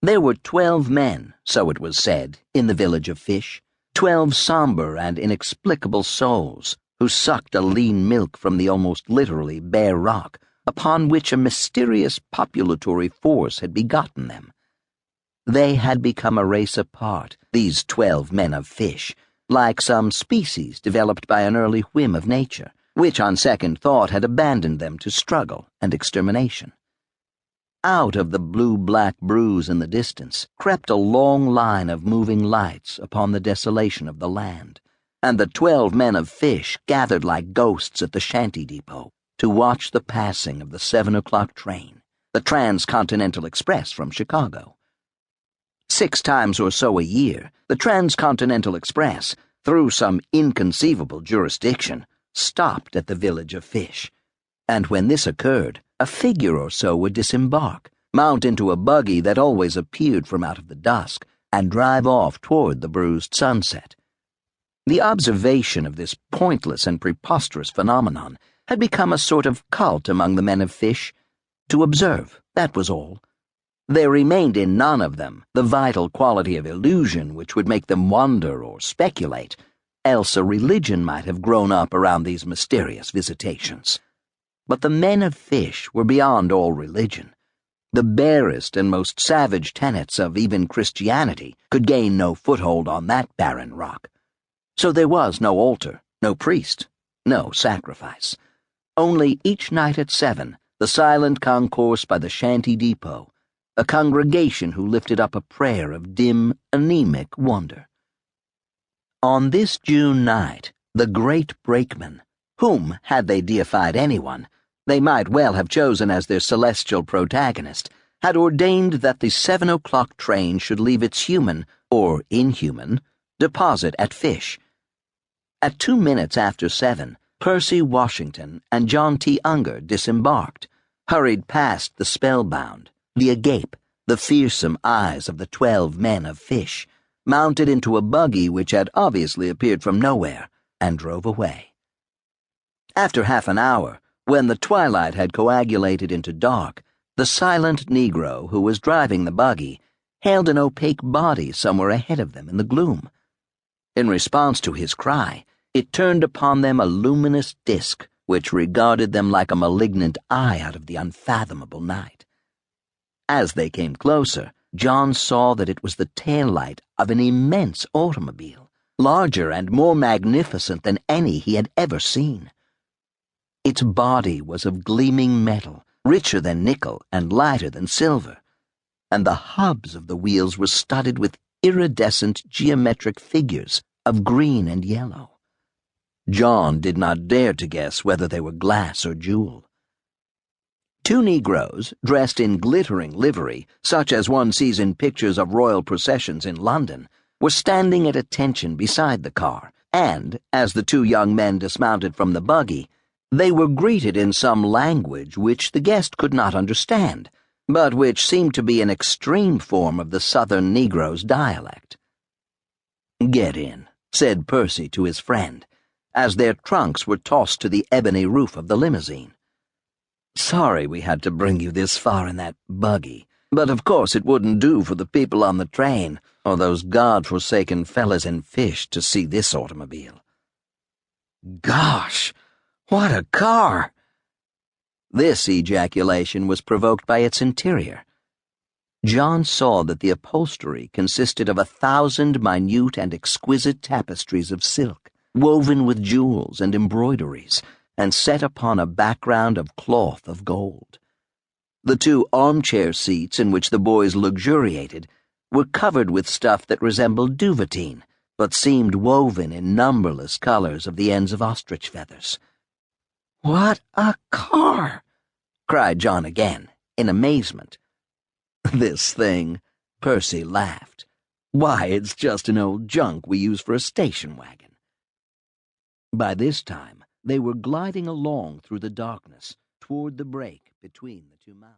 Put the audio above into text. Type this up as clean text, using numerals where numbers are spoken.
There were 12 men, so it was said, in the village of fish, 12 somber and inexplicable souls who sucked a lean milk from the almost literally bare rock upon which a mysterious populatory force had begotten them. They had become a race apart, these 12 men of fish, like some species developed by an early whim of nature, which on second thought had abandoned them to struggle and extermination. Out of the blue-black bruise in the distance crept a long line of moving lights upon the desolation of the land, and the 12 men of fish gathered like ghosts at the shanty depot to watch the passing of the 7 o'clock train, the Transcontinental Express from Chicago. 6 times or so a year, the Transcontinental Express, through some inconceivable jurisdiction, stopped at the village of fish, and when this occurred, a figure or so would disembark, mount into a buggy that always appeared from out of the dusk, and drive off toward the bruised sunset. The observation of this pointless and preposterous phenomenon had become a sort of cult among the men of fish. To observe, that was all. There remained in none of them the vital quality of illusion which would make them wonder or speculate, else a religion might have grown up around these mysterious visitations. But the men of fish were beyond all religion. The barest and most savage tenets of even Christianity could gain no foothold on that barren rock. So there was no altar, no priest, no sacrifice. Only each night at 7, the silent concourse by the shanty depot, a congregation who lifted up a prayer of dim, anemic wonder. On this June night, the great brakeman, whom, had they deified anyone, they might well have chosen as their celestial protagonist, had ordained that the 7 o'clock train should leave its human, or inhuman, deposit at Fish. At 2 minutes after 7, Percy Washington and John T. Unger disembarked, hurried past the spellbound, the agape, the fearsome eyes of the 12 men of fish, mounted into a buggy which had obviously appeared from nowhere, and drove away. After half an hour, when the twilight had coagulated into dark, the silent Negro who was driving the buggy hailed an opaque body somewhere ahead of them in the gloom. In response to his cry, it turned upon them a luminous disk which regarded them like a malignant eye out of the unfathomable night. As they came closer, John saw that it was the tail light of an immense automobile, larger and more magnificent than any he had ever seen. Its body was of gleaming metal, richer than nickel and lighter than silver, and the hubs of the wheels were studded with iridescent geometric figures of green and yellow. John did not dare to guess whether they were glass or jewel. 2 Negroes, dressed in glittering livery, such as one sees in pictures of royal processions in London, were standing at attention beside the car, and, as the 2 young men dismounted from the buggy, they were greeted in some language which the guest could not understand, but which seemed to be an extreme form of the Southern Negro's dialect. "Get in," said Percy to his friend, as their trunks were tossed to the ebony roof of the limousine. "Sorry we had to bring you this far in that buggy, but of course it wouldn't do for the people on the train or those God-forsaken fellas in fish to see this automobile." "Gosh, what a car!" This ejaculation was provoked by its interior. John saw that the upholstery consisted of 1,000 minute and exquisite tapestries of silk, woven with jewels and embroideries, and set upon a background of cloth of gold. The 2 armchair seats in which the boys luxuriated were covered with stuff that resembled duvetine, but seemed woven in numberless colors of the ends of ostrich feathers. "What a car!" cried John again, in amazement. "This thing," Percy laughed. "Why, it's just an old junk we use for a station wagon." By this time, they were gliding along through the darkness toward the break between the 2 mountains.